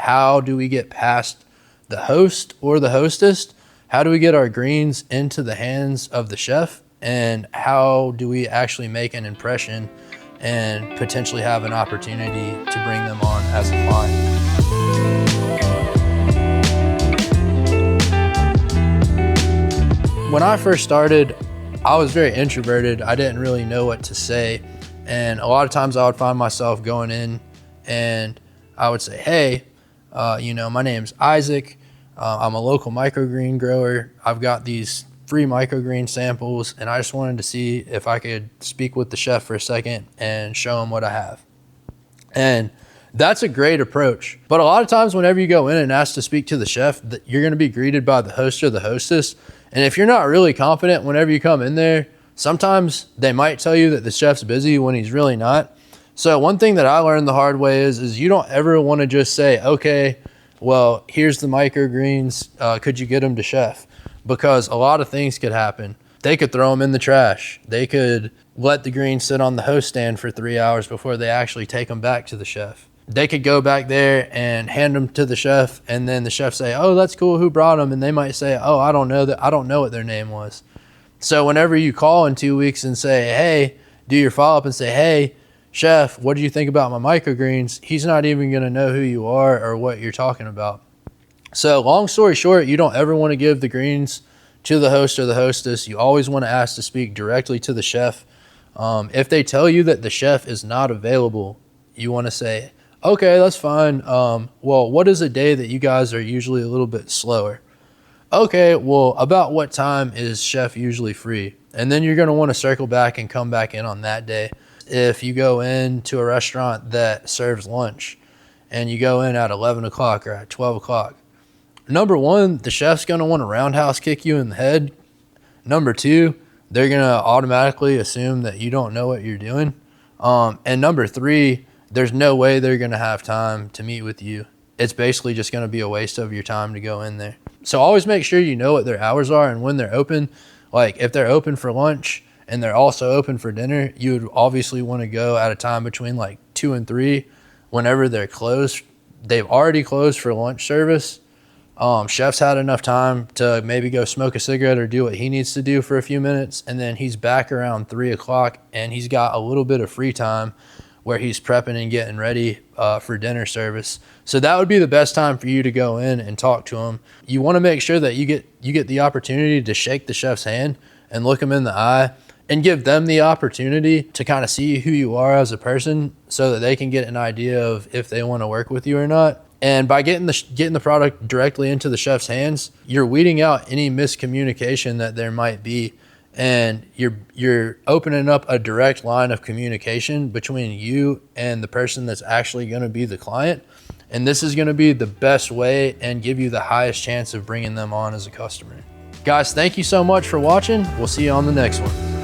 how do we get past the host or the hostess? How do we get our greens into the hands of the chef? And how do we actually make an impression and potentially have an opportunity to bring them on as a client? When I first started, I was very introverted. I didn't really know what to say. And a lot of times I would find myself going in and I would say, hey, my name's Isaac. I'm a local microgreen grower. I've got these free microgreen samples, and I just wanted to see if I could speak with the chef for a second and show him what I have. And that's a great approach. But a lot of times whenever you go in and ask to speak to the chef, you're going to be greeted by the host or the hostess. And if you're not really confident whenever you come in there, sometimes they might tell you that the chef's busy when he's really not. So one thing that I learned the hard way is you don't ever want to just say, okay, well, here's the microgreens. Could you get them to chef? Because a lot of things could happen. They could throw them in the trash. They could let the greens sit on the host stand for 3 hours before they actually take them back to the chef. They could go back there and hand them to the chef, and then the chef say, oh, that's cool, who brought them? And they might say, oh, I don't know what their name was. So whenever you call in 2 weeks and say, hey, do your follow-up and say, hey, chef, what do you think about my microgreens? He's not even going to know who you are or what you're talking about. So long story short, you don't ever want to give the greens to the host or the hostess. You always want to ask to speak directly to the chef. If they tell you that the chef is not available, you want to say, okay, that's fine. Well, what is a day that you guys are usually a little bit slower? Okay, well, about what time is chef usually free? And then you're going to want to circle back and come back in on that day. If you go into a restaurant that serves lunch and you go in at 11 o'clock or at 12 o'clock, number one, the chef's going to want to roundhouse kick you in the head. Number two, they're going to automatically assume that you don't know what you're doing. And number three, there's no way they're going to have time to meet with you. It's basically just going to be a waste of your time to go in there. So always make sure you know what their hours are and when they're open. Like if they're open for lunch and they're also open for dinner, you would obviously want to go at a time between like 2 and 3 whenever they're closed. They've already closed for lunch service. Chef's had enough time to maybe go smoke a cigarette or do what he needs to do for a few minutes. And then he's back around 3 o'clock and he's got a little bit of free time where he's prepping and getting ready for dinner service. So that would be the best time for you to go in and talk to him. You want to make sure that you get the opportunity to shake the chef's hand and look him in the eye and give them the opportunity to kind of see who you are as a person so that they can get an idea of if they want to work with you or not. And by getting the product directly into the chef's hands, you're weeding out any miscommunication that there might be. And you're opening up a direct line of communication between you and the person that's actually going to be the client. And this is going to be the best way and give you the highest chance of bringing them on as a customer. Guys, thank you so much for watching. We'll see you on the next one.